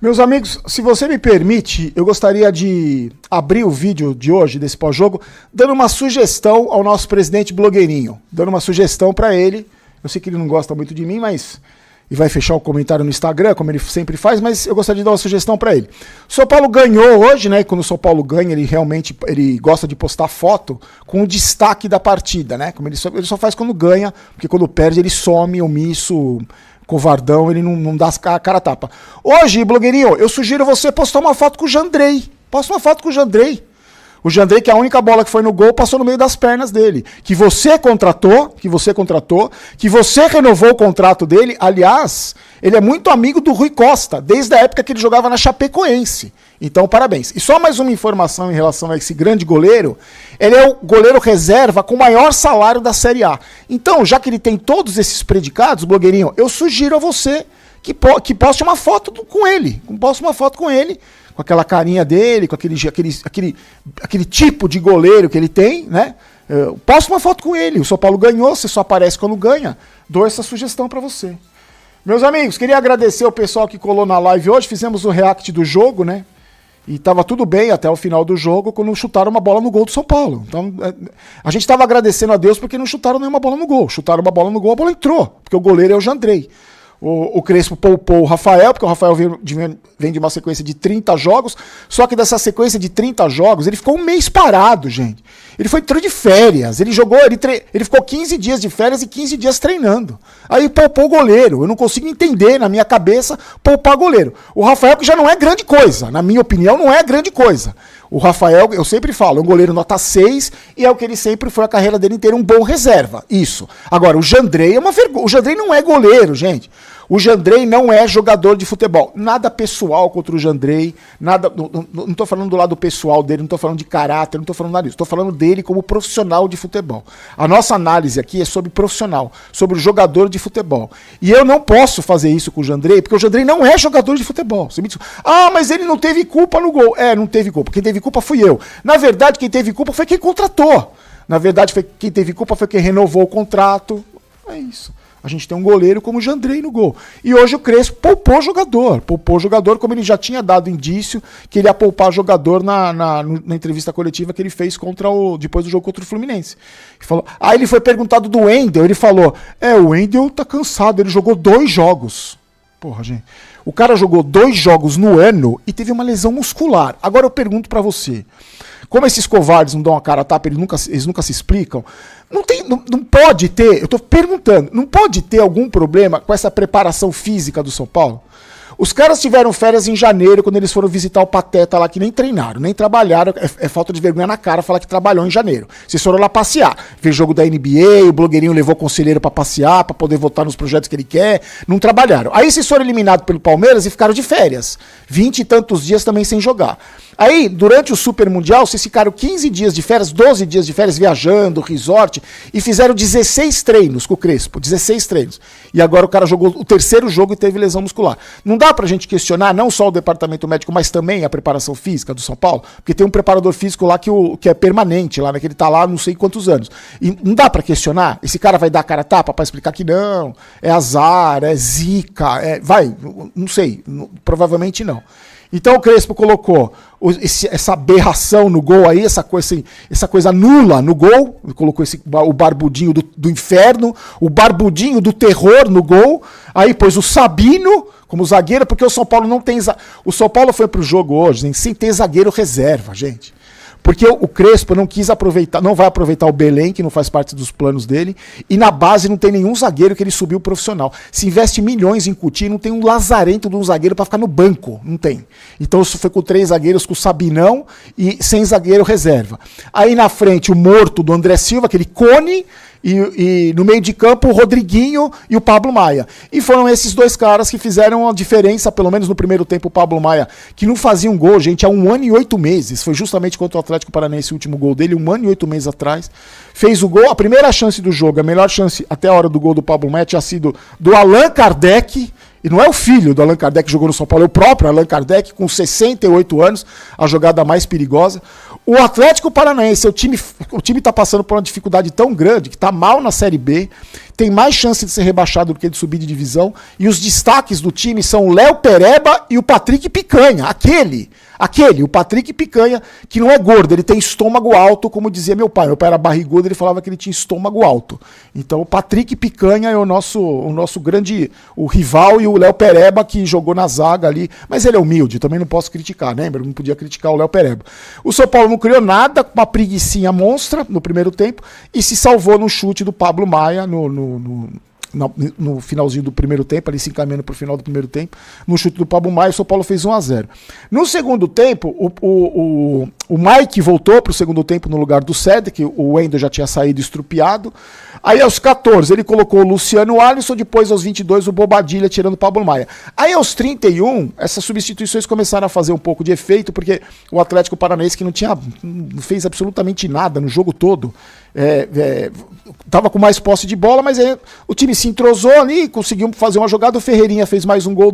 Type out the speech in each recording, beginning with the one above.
Meus amigos, se você me permite, eu gostaria de abrir o vídeo de hoje, desse pós-jogo, dando uma sugestão ao nosso presidente blogueirinho. Dando uma sugestão para ele. Eu sei que ele não gosta muito de mim, mas... E vai fechar o comentário no Instagram, como ele sempre faz, mas eu gostaria de dar uma sugestão para ele. O São Paulo ganhou hoje, né? E quando o São Paulo ganha, ele gosta de postar foto com o destaque da partida, né? Como ele só faz quando ganha, porque quando perde ele some, omisso... covardão, ele não dá a cara a tapa. Hoje, blogueirinho, eu sugiro você postar uma foto com o Jandrei. Posta uma foto com o Jandrei. O Jandrei, que a única bola que foi no gol, passou no meio das pernas dele. Que você contratou, que você renovou o contrato dele. Aliás, ele é muito amigo do Rui Costa, desde a época que ele jogava na Chapecoense. Então, parabéns. E só mais uma informação em relação a esse grande goleiro. Ele é o goleiro reserva com o maior salário da Série A. Então, já que ele tem todos esses predicados, blogueirinho, eu sugiro a você que poste uma foto com ele. Poste uma foto com ele, com aquela carinha dele, com aquele tipo de goleiro que ele tem, né? Poste uma foto com ele. O São Paulo ganhou, você só aparece quando ganha. Dou essa sugestão para você. Meus amigos, queria agradecer ao pessoal que colou na live hoje. Fizemos o react do jogo, né? E tava tudo bem até o final do jogo, quando chutaram uma bola no gol do São Paulo. Então, a gente tava agradecendo a Deus porque não chutaram nenhuma bola no gol. Chutaram uma bola no gol, a bola entrou, porque o goleiro é o Jandrei. O Crespo poupou o Rafael, porque o Rafael vem de uma sequência de 30 jogos, só que dessa sequência de 30 jogos, ele ficou um mês parado, gente. Ele entrou de férias, ele ficou 15 dias de férias e 15 dias treinando. Aí poupou o goleiro, eu não consigo entender na minha cabeça poupar goleiro. O Rafael, que já não é grande coisa, na minha opinião, não é grande coisa. O Rafael, eu sempre falo, é um goleiro nota 6 e é o que ele sempre foi a carreira dele inteira, um bom reserva. Isso. Agora, o Jandrei é uma vergonha. O Jandrei não é goleiro, gente. O Jandrei não é jogador de futebol. Nada pessoal contra o Jandrei, nada. Não estou falando do lado pessoal dele, não estou falando de caráter, não estou falando nada disso. Estou falando dele como profissional de futebol. A nossa análise aqui é sobre profissional, sobre o jogador de futebol. E eu não posso fazer isso com o Jandrei, porque o Jandrei não é jogador de futebol. Você me diz, mas ele não teve culpa no gol. Não teve culpa. Quem teve culpa fui eu. Na verdade, quem teve culpa foi quem contratou. Na verdade, quem teve culpa foi quem renovou o contrato. É isso. A gente tem um goleiro como o Jandrei no gol. E hoje o Crespo poupou o jogador, como ele já tinha dado indício que ele ia poupar o jogador na entrevista coletiva que ele fez depois do jogo contra o Fluminense. Aí ele foi perguntado do Wendel, ele falou, o Wendel tá cansado, ele jogou 2 jogos. Porra, gente. O cara jogou 2 jogos no ano e teve uma lesão muscular. Agora eu pergunto pra você, como esses covardes não dão a cara a tapa, eles nunca se explicam, não pode ter, eu tô perguntando, não pode ter algum problema com essa preparação física do São Paulo? Os caras tiveram férias em janeiro, quando eles foram visitar o Pateta lá, que nem treinaram, nem trabalharam. É falta de vergonha na cara falar que trabalhou em janeiro. Vocês foram lá passear. Fez jogo da NBA, o blogueirinho levou o conselheiro pra passear, pra poder votar nos projetos que ele quer. Não trabalharam. Aí vocês foram eliminados pelo Palmeiras e ficaram de férias. 20 e tantos dias também sem jogar. Aí, durante o Super Mundial, vocês ficaram 15 dias de férias, 12 dias de férias, viajando, resort, e fizeram 16 treinos com o Crespo. 16 treinos. E agora o cara jogou o 3º jogo e teve lesão muscular. Não dá pra gente questionar não só o departamento médico, mas também a preparação física do São Paulo? Porque tem um preparador físico lá que é permanente, lá, né, que ele tá lá não sei quantos anos. E não dá pra questionar? Esse cara vai dar a cara a tapa pra explicar que não, é azar, é zica, não sei, provavelmente não. Então o Crespo colocou essa aberração no gol aí, essa coisa nula no gol, colocou o barbudinho do inferno, o barbudinho do terror no gol, aí pôs o Sabino como zagueiro, porque o São Paulo não tem... O São Paulo foi pro jogo hoje sem ter zagueiro reserva, gente. Porque o Crespo não quis aproveitar, não vai aproveitar o Belém, que não faz parte dos planos dele, e na base não tem nenhum zagueiro que ele subiu profissional. Se investe milhões em Coutinho, não tem um lazarento de um zagueiro para ficar no banco, não tem. Então isso foi com 3 zagueiros, com o Sabinão e sem zagueiro reserva. Aí na frente o morto do André Silva, aquele cone, e no meio de campo o Rodriguinho e o Pablo Maia. E foram esses 2 caras que fizeram a diferença, pelo menos no primeiro tempo, o Pablo Maia, que não fazia um gol, gente, há 1 ano e 8 meses. Foi justamente contra o Atlético Paranaense o último gol dele, 1 ano e 8 meses atrás. Fez o gol, a primeira chance do jogo, a melhor chance até a hora do gol do Pablo Maia tinha sido do Allan Kardec. E não é o filho do Allan Kardec que jogou no São Paulo, é o próprio Allan Kardec, com 68 anos, a jogada mais perigosa. O Atlético Paranaense, o time está passando por uma dificuldade tão grande, que está mal na Série B, tem mais chance de ser rebaixado do que de subir de divisão. E os destaques do time são o Léo Pereba e o Patrick Picanha. O Patrick Picanha, que não é gordo, ele tem estômago alto, como dizia meu pai. Meu pai era barrigudo, ele falava que ele tinha estômago alto. Então o Patrick Picanha é o nosso grande, o rival, e o Léo Pereba, que jogou na zaga ali. Mas ele é humilde, também não posso criticar, lembra? Não podia criticar o Léo Pereba. O São Paulo não criou nada, uma preguicinha monstra no primeiro tempo, e se salvou no chute do Pablo Maia no finalzinho do primeiro tempo, ali se encaminhando para o final do primeiro tempo, no chute do Pablo Maia, o São Paulo fez 1-0. No segundo tempo, o Mike voltou para o segundo tempo no lugar do Cedric, o Wendel já tinha saído estrupiado. Aí aos 14 ele colocou o Luciano Alisson, depois aos 22 o Bobadilha tirando o Pablo Maia. Aí aos 31, essas substituições começaram a fazer um pouco de efeito, porque o Atlético Paranaense, que não fez absolutamente nada no jogo todo, tava com mais posse de bola, mas o time se entrosou ali, conseguiu fazer uma jogada, o Ferreirinha fez mais um gol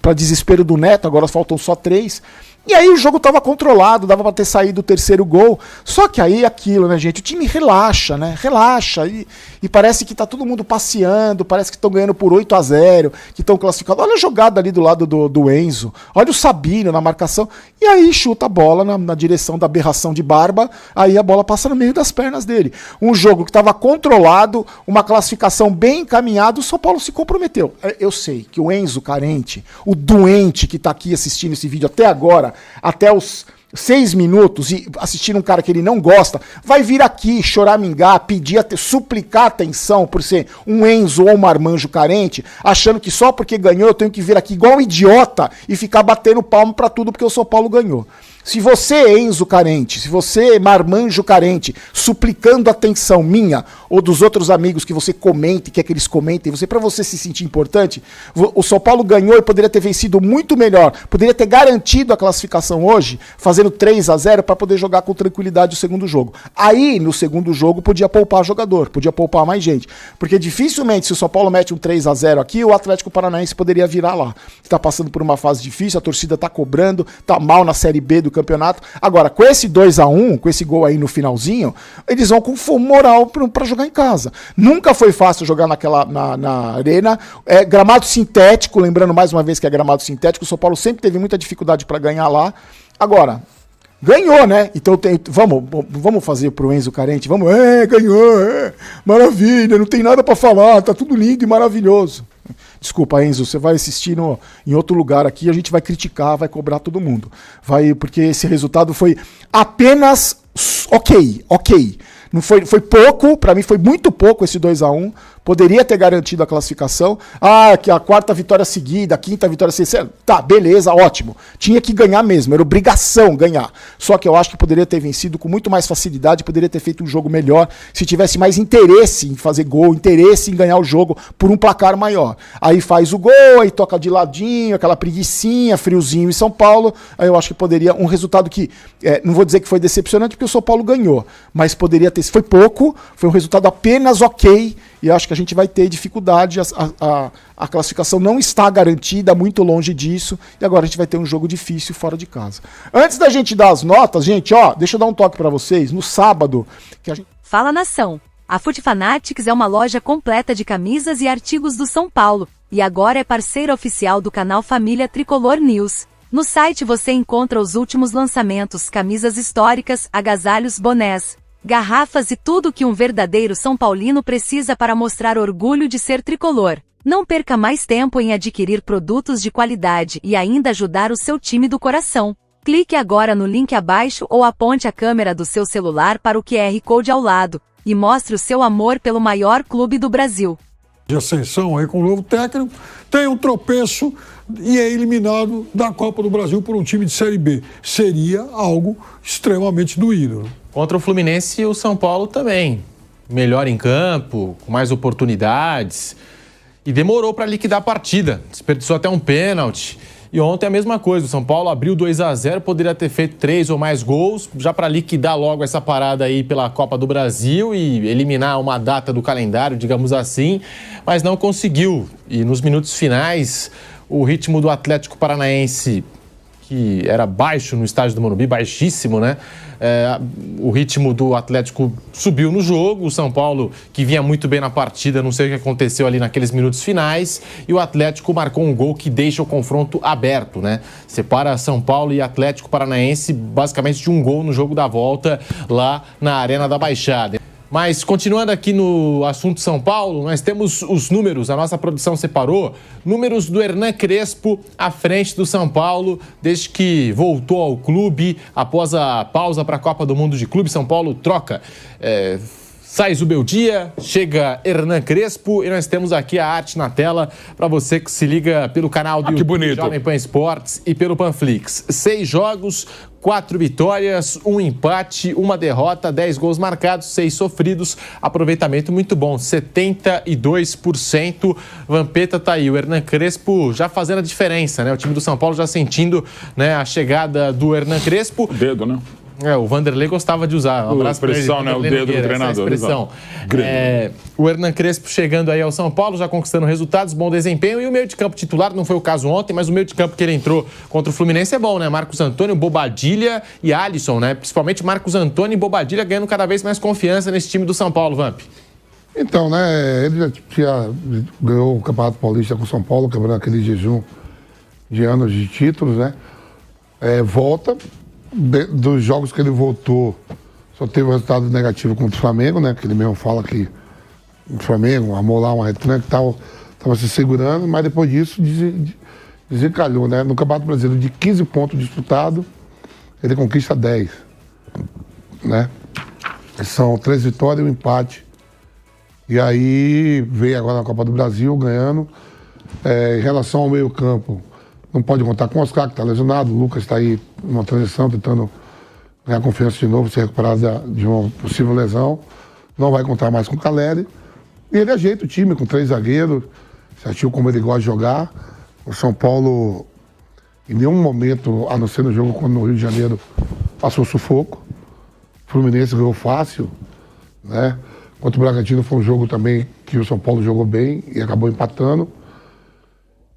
para desespero do Neto, agora faltam só 3. E aí o jogo estava controlado, dava para ter saído o terceiro gol. Só que aí aquilo, né, gente? O time relaxa, né? Relaxa. E parece que tá todo mundo passeando, parece que estão ganhando por 8-0, que estão classificados. Olha a jogada ali do lado do Enzo. Olha o Sabino na marcação. E aí chuta a bola na direção da aberração de Barba. Aí a bola passa no meio das pernas dele. Um jogo que estava controlado, uma classificação bem encaminhada, o São Paulo se comprometeu. Eu sei que o Enzo carente, o doente que tá aqui assistindo esse vídeo até agora, até os 6 minutos, e assistir um cara que ele não gosta, vai vir aqui choramingar, pedir, suplicar atenção por ser um Enzo ou um marmanjo carente, achando que só porque ganhou eu tenho que vir aqui igual um idiota e ficar batendo palmo pra tudo porque o São Paulo ganhou. Se você, Enzo carente, se você, marmanjo carente, suplicando atenção minha ou dos outros amigos que você comente, quer que eles comentem, para você se sentir importante, o São Paulo ganhou e poderia ter vencido muito melhor, poderia ter garantido a classificação hoje, fazendo 3-0 para poder jogar com tranquilidade o segundo jogo. Aí, no segundo jogo, podia poupar jogador, podia poupar mais gente, porque dificilmente, se o São Paulo mete um 3-0 aqui, o Atlético Paranaense poderia virar lá. Está passando por uma fase difícil, a torcida está cobrando, está mal na Série B do campeonato. Agora, com esse 2-1, com esse gol aí no finalzinho, eles vão com moral para jogar em casa. Nunca foi fácil jogar na arena. Gramado sintético, lembrando mais uma vez que é gramado sintético, o São Paulo sempre teve muita dificuldade para ganhar lá. Agora, ganhou, né? Então vamos fazer pro Enzo carente. Vamos, ganhou, maravilha, não tem nada para falar, tá tudo lindo e maravilhoso. Desculpa, Enzo, você vai assistir em outro lugar aqui, a gente vai criticar, vai cobrar todo mundo. Porque esse resultado foi apenas ok. Não foi pouco, pra mim foi muito pouco esse 2-1. Poderia ter garantido a classificação. Que a quarta vitória seguida, a quinta vitória seguida. Tá, beleza, ótimo. Tinha que ganhar mesmo, era obrigação ganhar. Só que eu acho que poderia ter vencido com muito mais facilidade, poderia ter feito um jogo melhor, se tivesse mais interesse em fazer gol, interesse em ganhar o jogo por um placar maior. Aí faz o gol, aí toca de ladinho, aquela preguicinha, friozinho em São Paulo. Aí eu acho que poderia, um resultado que, não vou dizer que foi decepcionante, porque o São Paulo ganhou, mas poderia ter, foi pouco, foi um resultado apenas ok, e acho que a gente vai ter dificuldade, a classificação não está garantida, muito longe disso, e agora a gente vai ter um jogo difícil fora de casa. Antes da gente dar as notas, gente, deixa eu dar um toque para vocês, no sábado... Fala, nação! A Foot Fanatics é uma loja completa de camisas e artigos do São Paulo, e agora é parceira oficial do canal Família Tricolor News. No site você encontra os últimos lançamentos, camisas históricas, agasalhos, bonés, garrafas e tudo que um verdadeiro São Paulino precisa para mostrar orgulho de ser tricolor. Não perca mais tempo em adquirir produtos de qualidade e ainda ajudar o seu time do coração. Clique agora no link abaixo ou aponte a câmera do seu celular para o QR Code ao lado e mostre o seu amor pelo maior clube do Brasil. De ascensão aí com o novo técnico, tem um tropeço e é eliminado da Copa do Brasil por um time de Série B. Seria algo extremamente doído. Contra o Fluminense e o São Paulo também. Melhor em campo, com mais oportunidades. E demorou para liquidar a partida. Desperdiçou até um pênalti. E ontem a mesma coisa. O São Paulo abriu 2-0, poderia ter feito 3 ou mais gols, já para liquidar logo essa parada aí pela Copa do Brasil e eliminar uma data do calendário, digamos assim. Mas não conseguiu. E nos minutos finais, o ritmo do Atlético Paranaense que era baixo no estádio do Morumbi, baixíssimo, né? O ritmo do Atlético subiu no jogo, o São Paulo, que vinha muito bem na partida, não sei o que aconteceu ali naqueles minutos finais, e o Atlético marcou um gol que deixa o confronto aberto, né? Separa São Paulo e Atlético Paranaense basicamente de um gol no jogo da volta lá na Arena da Baixada. Mas, continuando aqui no assunto São Paulo, nós temos os números, a nossa produção separou, números do Hernan Crespo à frente do São Paulo, desde que voltou ao clube, após a pausa para a Copa do Mundo de Clube. São Paulo troca, sai Zubeldia, chega Hernan Crespo e nós temos aqui a arte na tela para você que se liga pelo canal do YouTube Jovem Pan Esportes e pelo Panflix. 6 jogos, 4 vitórias, 1 empate, 1 derrota, 10 gols marcados, 6 sofridos, aproveitamento muito bom, 72%. Vampeta tá aí, o Hernan Crespo já fazendo a diferença, né? O time do São Paulo já sentindo, né, a chegada do Hernan Crespo. O dedo, né? O Vanderlei gostava de usar. A expressão, né? O dedo do treinador. Expressão. O Hernan Crespo chegando aí ao São Paulo, já conquistando resultados, bom desempenho. E o meio de campo titular, não foi o caso ontem, mas o meio de campo que ele entrou contra o Fluminense é bom, né? Marcos Antônio, Bobadilha e Alisson, né? Principalmente Marcos Antônio e Bobadilha ganhando cada vez mais confiança nesse time do São Paulo, Vamp. Então, né? Ele já ganhou o Campeonato Paulista com o São Paulo, quebrando aquele jejum de anos de títulos, né? Volta. Dos jogos que ele voltou, só teve um resultado negativo contra o Flamengo, né? Que ele mesmo fala que o Flamengo armou lá uma retranca e tal, estava se segurando, mas depois disso desencalhou, né? No Campeonato Brasileiro, de 15 pontos disputados, ele conquista 10, né? São 3 vitórias e 1 empate. E aí veio agora na Copa do Brasil ganhando. Em relação ao meio-campo, não pode contar com o Oscar, que está lesionado. O Lucas está aí numa transição, tentando ganhar confiança de novo, se recuperar de uma possível lesão. Não vai contar mais com o Caleri. E ele ajeita o time com 3 zagueiros, certinho como ele gosta de jogar. O São Paulo, em nenhum momento, a não ser no jogo quando no Rio de Janeiro, passou sufoco. O Fluminense ganhou fácil, né? Contra o Bragantino foi um jogo também que o São Paulo jogou bem e acabou empatando.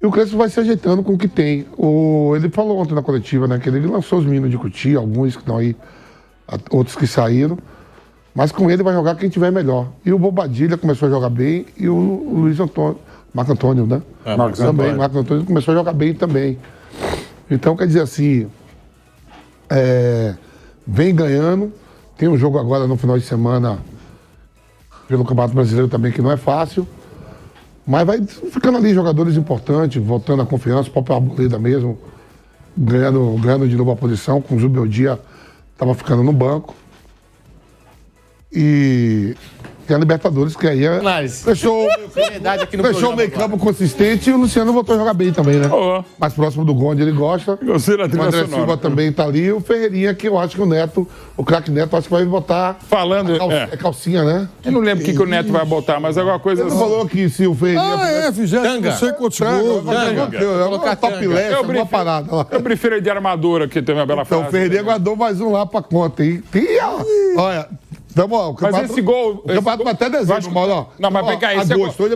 E o Crespo vai se ajeitando com o que tem. Ele falou ontem na coletiva, né, que ele lançou os meninos de Cotia, alguns que estão aí, outros que saíram. Mas com ele vai jogar quem tiver melhor. E o Bobadilha começou a jogar bem e o Luiz Antônio, Marco Antônio, né? Marco Antônio começou a jogar bem também. Então, quer dizer assim, vem ganhando. Tem um jogo agora no final de semana pelo Campeonato Brasileiro também, que não é fácil. Mas vai ficando ali jogadores importantes, voltando a confiança, o próprio Arboleda mesmo, ganhando de novo a posição, com o Zubeldia estava ficando no banco. E tem a Libertadores, que aí fechou o meio campo consistente e o Luciano voltou a jogar bem também, né? Mais próximo do Gonde, ele gosta. Gostei da trilha o André sonora. Silva também tá ali. O Ferreirinha, que eu acho que o Neto, o craque Neto, acho que vai botar calcinha, né? Eu não lembro o que o Neto vai botar, mas alguma coisa Ele falou que se o Ferreirinha... Fizesse não sei quantos gols. Colocar top-less, uma parada lá. Eu prefiro ele de armadura, que tem uma bela frase. Então o Ferreirinha guardou mais um lá pra conta, hein? Olha... Mas esse gol... O campeonato vai até dezembro, Mauro. Não, mas pegar esse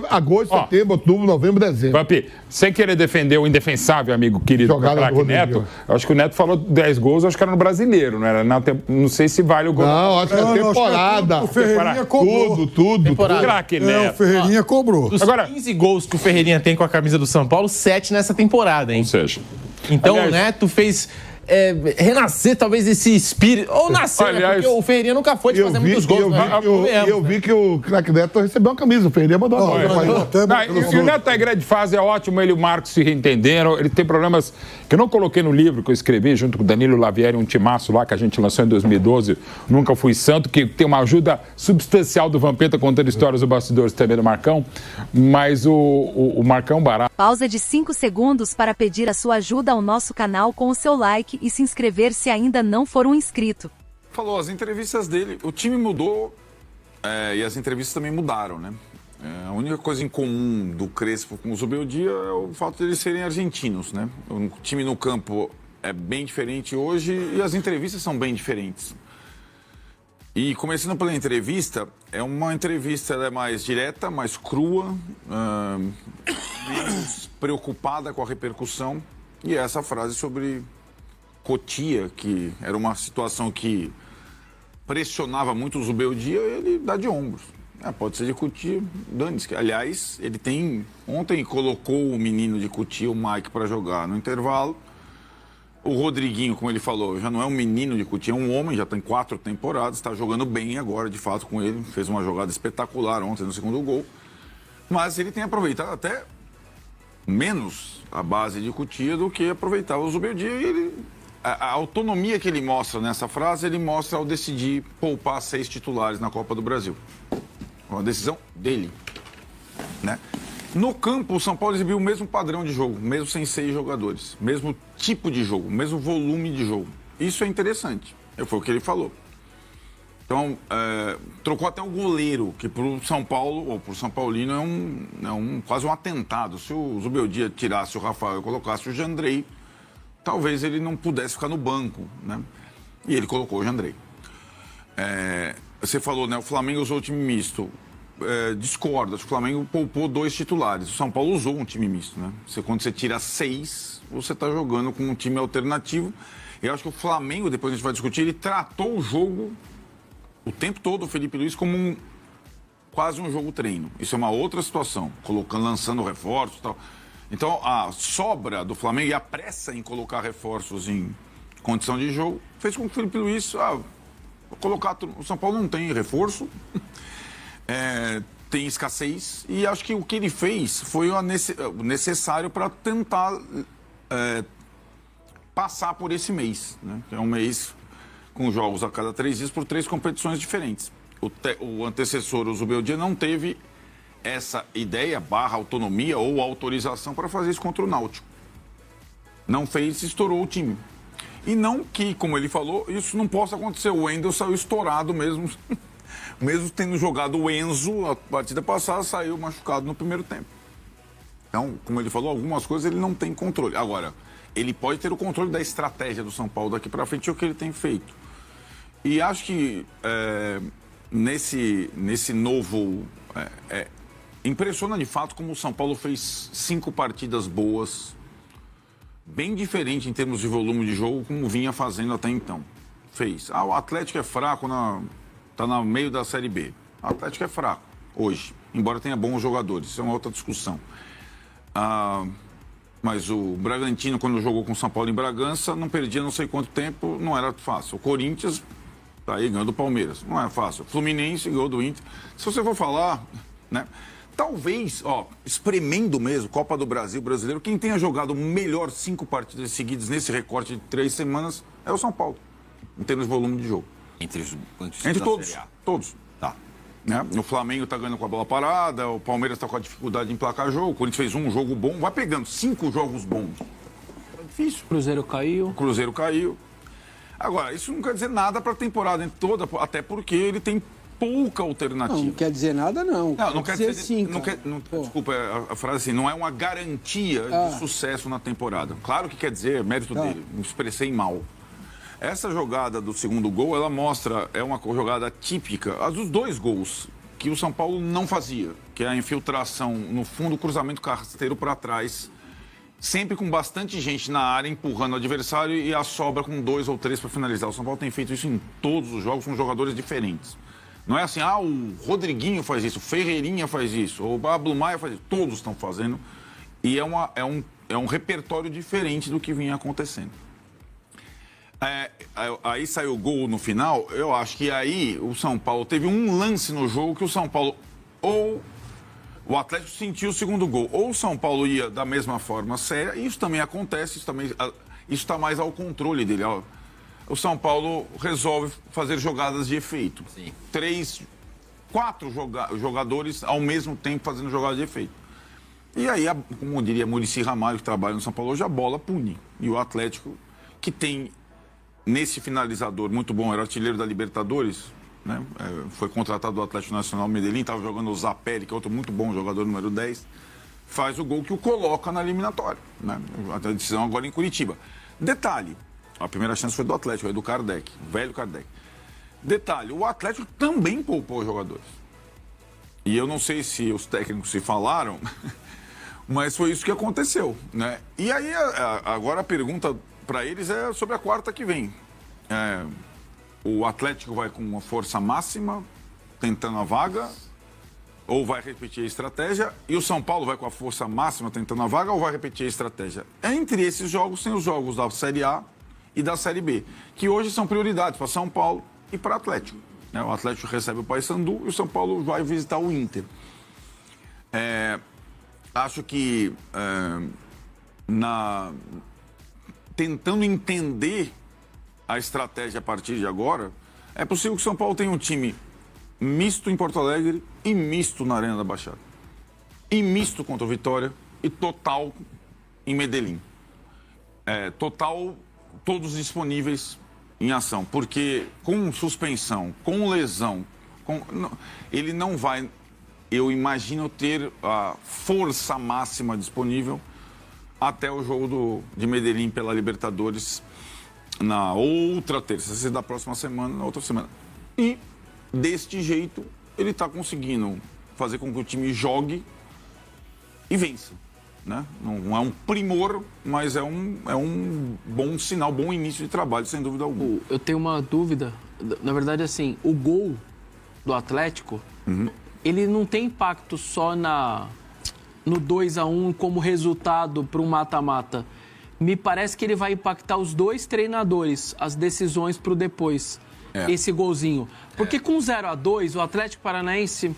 agosto, setembro, outubro, novembro, dezembro. Papi, sem querer defender o indefensável amigo querido do craque Neto, eu acho que o Neto falou 10 gols, acho que era no Brasileiro, não era? Não sei se vale o gol. Não, acho que é O temporada. Ferreirinha cobrou. Tudo. Craque Neto. O Ferreirinha cobrou. Dos 15 gols que o Ferreirinha tem com a camisa do São Paulo, 7 nessa temporada, hein? Ou seja... Então o Neto fez... renascer talvez esse espírito, ou nascer, né? Porque o Ferreirinha nunca foi de fazer muitos gols. Eu vi que o craque Neto recebeu uma camisa, o Ferreirinha mandou uma E o Neto tá em grande fase, é ótimo, ele e o Marcos se reentenderam, ele tem problemas que eu não coloquei no livro que eu escrevi junto com o Danilo Lavieri, um timaço lá que a gente lançou em 2012, Nunca Fui Santo, que tem uma ajuda substancial do Vampeta contando histórias do bastidores também do Marcão, mas o Marcão barato. Pausa de 5 segundos para pedir a sua ajuda ao nosso canal com o seu like e se inscrever se ainda não for um inscrito. Falou, as entrevistas dele, o time mudou e as entrevistas também mudaram, né? A única coisa em comum do Crespo com o Zubeldia é o fato de eles serem argentinos, né? O time no campo é bem diferente hoje e as entrevistas são bem diferentes. E começando pela entrevista, é uma entrevista mais direta, mais crua, menos preocupada com a repercussão. E essa frase sobre Cotia, que era uma situação que pressionava muito o Zubeldia, ele dá de ombros. Pode ser de Cotia, dane-se. Aliás, ele tem... Ontem colocou o menino de Cotia, o Mike, para jogar no intervalo. O Rodriguinho, como ele falou, já não é um menino de Cotia, é um homem, já tem 4 temporadas, está jogando bem agora, de fato, com ele. Fez uma jogada espetacular ontem no segundo gol. Mas ele tem aproveitado até menos a base de Cotia do que aproveitava o Zubeldia. E a autonomia que ele mostra nessa frase, ele mostra ao decidir poupar 6 titulares na Copa do Brasil. Uma decisão dele, né? No campo, o São Paulo exibiu o mesmo padrão de jogo, mesmo sem 6 jogadores, mesmo tipo de jogo, mesmo volume de jogo. Isso é interessante, foi o que ele falou. Então, trocou até o goleiro, que para o São Paulo, ou para o São Paulino, quase um atentado. Se o Zubeldia tirasse o Rafael e colocasse o Jandrei, talvez ele não pudesse ficar no banco, né? E ele colocou o Jandrei. Você falou, né? O Flamengo usou o time misto. Discordo, acho que o Flamengo poupou 2 titulares. O São Paulo usou um time misto, né? Quando você tira 6, você está jogando com um time alternativo. E eu acho que o Flamengo, depois a gente vai discutir, ele tratou o jogo o tempo todo, o Felipe Luiz, como quase um jogo treino. Isso é uma outra situação, lançando reforços e tal. Então, a sobra do Flamengo e a pressa em colocar reforços em condição de jogo fez com que o Felipe Luiz... o São Paulo não tem reforço, tem escassez, e acho que o que ele fez foi o necessário para tentar passar por esse mês, né? Que é um mês com jogos a cada 3 dias por 3 competições diferentes. O antecessor, o Zubeldia, não teve essa ideia, autonomia ou autorização para fazer isso contra o Náutico. Não fez, estourou o time. E não que, como ele falou, isso não possa acontecer. O Wendel saiu estourado mesmo, mesmo tendo jogado o Enzo, a partida passada saiu machucado no primeiro tempo. Então, como ele falou, algumas coisas ele não tem controle. Agora, ele pode ter o controle da estratégia do São Paulo daqui para frente, é o que ele tem feito. E acho que nesse novo... impressiona de fato como o São Paulo fez 5 partidas boas, bem diferente em termos de volume de jogo, como vinha fazendo até então. Fez. O Atlético é fraco, tá no meio da Série B. O Atlético é fraco hoje, embora tenha bons jogadores. Isso é uma outra discussão. Mas o Bragantino, quando jogou com o São Paulo em Bragança, não perdia não sei quanto tempo, não era fácil. O Corinthians tá aí ganhando do Palmeiras, não é fácil. O Fluminense ganhou do Inter. Se você for falar, né? Talvez, espremendo mesmo, Copa do Brasil, brasileiro, quem tenha jogado melhor 5 partidas seguidas nesse recorte de 3 semanas é o São Paulo, em termos de volume de jogo. Entre todos. Todos. Tá. Né? O Flamengo tá ganhando com a bola parada, o Palmeiras tá com a dificuldade de emplacar jogo, o Corinthians fez um jogo bom, vai pegando 5 jogos bons. É difícil. Cruzeiro caiu. O Cruzeiro caiu. Agora, isso não quer dizer nada para a temporada toda, até porque ele tem pouca alternativa. Não quer dizer nada, não. Não quer dizer sim. Desculpa, a frase assim, não é uma garantia de sucesso na temporada. Claro que quer dizer, é mérito dele, me expressei mal. Essa jogada do segundo gol, ela mostra, é uma jogada típica, as dos 2 gols que o São Paulo não fazia, que é a infiltração no fundo, cruzamento rasteiro para trás, sempre com bastante gente na área empurrando o adversário e a sobra com 2 ou 3 para finalizar. O São Paulo tem feito isso em todos os jogos com jogadores diferentes. Não é assim, o Rodriguinho faz isso, o Ferreirinha faz isso, o Pablo Maia faz isso. Todos estão fazendo. E é um repertório diferente do que vinha acontecendo. Aí saiu o gol no final. Eu acho que aí o São Paulo teve um lance no jogo que o São Paulo, ou o Atlético sentiu o segundo gol, ou o São Paulo ia da mesma forma séria. Isso também acontece, isso está mais ao controle dele. O São Paulo resolve fazer jogadas de efeito. Sim. 4 jogadores ao mesmo tempo fazendo jogadas de efeito. E aí, como diria Muricy Ramalho, que trabalha no São Paulo hoje, a bola pune. E o Atlético, que tem nesse finalizador muito bom, era artilheiro da Libertadores, né? Foi contratado do Atlético Nacional Medellín, estava jogando o Zapelli, que é outro muito bom jogador, número 10, faz o gol que o coloca na eliminatória, né? A decisão agora em Curitiba. Detalhe, a primeira chance foi do Atlético, do Kardec, o velho Kardec. Detalhe, o Atlético também poupou jogadores. E eu não sei se os técnicos se falaram, mas foi isso que aconteceu, né? E aí, agora a pergunta para eles é sobre a quarta que vem. O Atlético vai com uma força máxima, tentando a vaga, ou vai repetir a estratégia, e o São Paulo vai com a força máxima, tentando a vaga, ou vai repetir a estratégia. Entre esses jogos, tem os jogos da Série A e da Série B, que hoje são prioridades para São Paulo e para Atlético. O Atlético recebe o Paysandu e o São Paulo vai visitar o Inter. Acho que tentando entender a estratégia a partir de agora, é possível que o São Paulo tenha um time misto em Porto Alegre e misto na Arena da Baixada. E misto contra o Vitória e total em Medellín. Total, todos disponíveis em ação. Porque com suspensão, com lesão, ele não vai, eu imagino, ter a força máxima disponível até o jogo de Medellín pela Libertadores na outra terça, se da próxima semana, na outra semana. E, deste jeito, ele está conseguindo fazer com que o time jogue e vença. Né? Não é um primor, mas é um bom sinal, bom início de trabalho, sem dúvida alguma. Eu tenho uma dúvida. Na verdade, assim, o gol do Atlético, ele não tem impacto só no 2-1 como resultado para um mata-mata. Me parece que ele vai impactar os dois treinadores, as decisões para o depois, esse golzinho. Porque com 0-2, o Atlético Paranaense...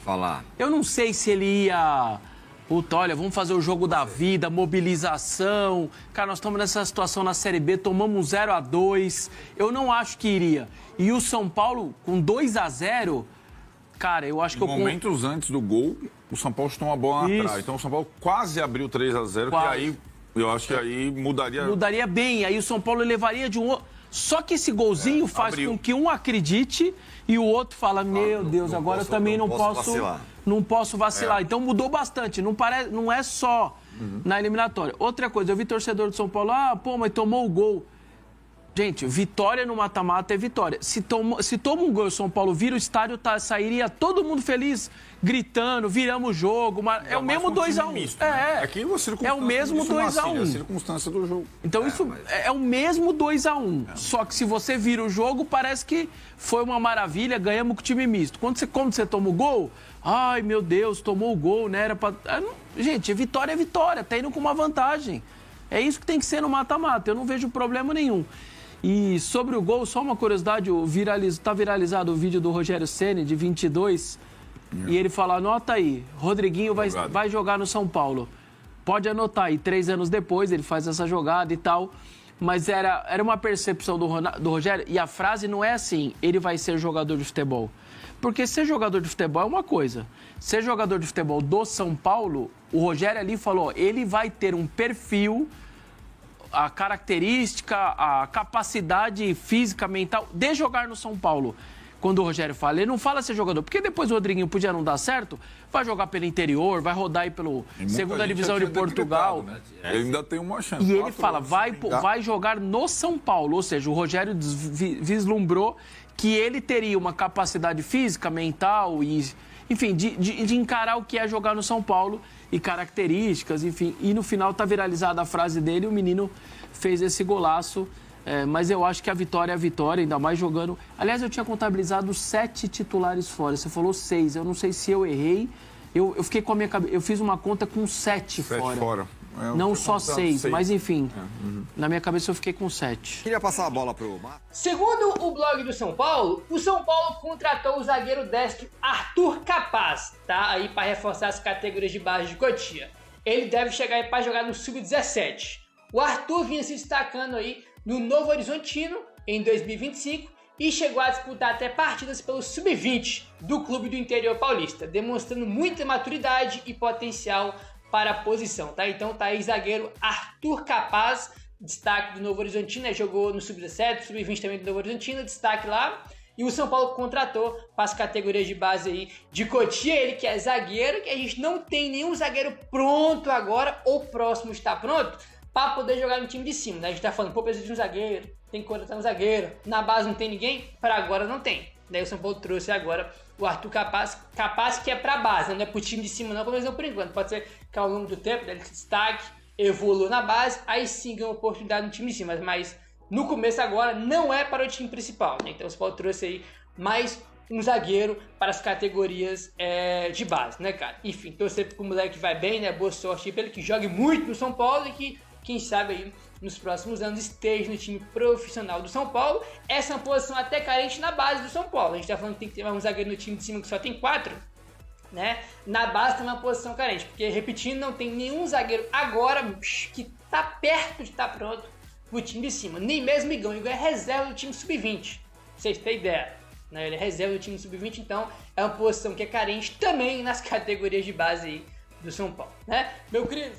Eu não sei se ele ia... Puta, olha, vamos fazer o jogo da vida, mobilização. Cara, nós estamos nessa situação na Série B, tomamos 0-2. Eu não acho que iria. E o São Paulo, com 2-0, cara, eu acho que... Momentos antes do gol, o São Paulo chutou uma bola lá atrás. Então o São Paulo quase abriu 3-0, que aí... Eu acho que aí mudaria... Mudaria bem, aí o São Paulo levaria de um outro... Só que esse golzinho faz com que um acredite e o outro fala, meu Deus, agora eu também não posso vacilar. Então mudou bastante, não é só na eliminatória. Outra coisa, eu vi torcedor do São Paulo, mas tomou o gol. Gente, vitória no mata-mata é vitória. Se toma um gol e o São Paulo vira o estádio, sairia todo mundo feliz, gritando, viramos o jogo. É o mesmo 2-1. É o mesmo 2-1. É a circunstância do jogo. Então isso é o mesmo 2-1. Só que se você vira o jogo, parece que foi uma maravilha, ganhamos com o time misto. Quando você toma o gol, ai meu Deus, tomou o gol, né? Era pra... Gente, vitória é vitória, tá indo com uma vantagem. É isso que tem que ser no mata-mata, eu não vejo problema nenhum. E sobre o gol, só uma curiosidade, tá viralizado o vídeo do Rogério Ceni de 22, e ele fala, anota aí, Rodriguinho vai jogar no São Paulo. Pode anotar aí, 3 anos depois ele faz essa jogada e tal, mas era uma percepção do Rogério, e a frase não é assim, ele vai ser jogador de futebol. Porque ser jogador de futebol é uma coisa, ser jogador de futebol do São Paulo, o Rogério ali falou, ele vai ter um perfil, a característica, a capacidade física, mental de jogar no São Paulo. Quando o Rogério fala, ele não fala ser jogador, porque depois o Rodriguinho podia não dar certo, vai jogar pelo interior, vai rodar aí pelo segunda divisão de Portugal. Né? Ele ainda tem uma chance. E ele fala, vai jogar no São Paulo, ou seja, o Rogério vislumbrou que ele teria uma capacidade física, mental e, enfim, de encarar o que é jogar no São Paulo e características, enfim. E no final tá viralizada a frase dele, o menino fez esse golaço. Mas eu acho que a vitória é a vitória, ainda mais jogando... Aliás, eu tinha contabilizado 7 titulares fora, você falou 6. Eu não sei se eu errei. Eu fiquei com a minha cabeça... Eu fiz uma conta com 7 fora. Não só 6, mas enfim. Na minha cabeça eu fiquei com 7. Queria passar a bola pro Marcos. Segundo o blog do São Paulo, o São Paulo contratou o zagueiro destro Arthur Capaz, tá? Aí para reforçar as categorias de base de Cotia. Ele deve chegar aí para jogar no Sub-17. O Arthur vinha se destacando aí no Novo Horizontino em 2025 e chegou a disputar até partidas pelo Sub-20 do clube do interior paulista, demonstrando muita maturidade e potencial para a posição, tá? Então tá aí zagueiro Arthur Capaz, destaque do Novo Horizontino, né? Jogou no Sub-17, Sub-20 também do Novo Horizontino, destaque lá. E o São Paulo contratou para as categorias de base aí de Cotia, ele que é zagueiro, que a gente não tem nenhum zagueiro pronto agora, ou próximo está pronto, para poder jogar no time de cima, né? A gente tá falando, precisa de um zagueiro, tem que contratar um zagueiro, na base não tem ninguém, para agora não tem. Daí o São Paulo trouxe agora o Arthur Capaz que é pra base, né? Não é pro time de cima não, pelo menos não por enquanto. Pode ser que ao longo do tempo, dele se destaque evolua na base, aí sim ganha oportunidade no time de cima, mas no começo agora não é para o time principal, né? Então o São Paulo trouxe aí mais um zagueiro para as categorias de base, né, cara? Enfim, torcer pro moleque que vai bem, né? Boa sorte para ele, que jogue muito no São Paulo e que, quem sabe aí, nos próximos anos esteja no time profissional do São Paulo. Essa é uma posição até carente na base do São Paulo. A gente tá falando que tem que ter um zagueiro no time de cima que só tem 4, né? Na base tem uma posição carente, porque, repetindo, não tem nenhum zagueiro agora que tá perto de estar pronto pro time de cima. Nem mesmo Igão. Igão é reserva do time sub-20, pra vocês terem ideia, né? Ele é reserva do time sub-20, então é uma posição que é carente também nas categorias de base aí do São Paulo, né? Meu querido...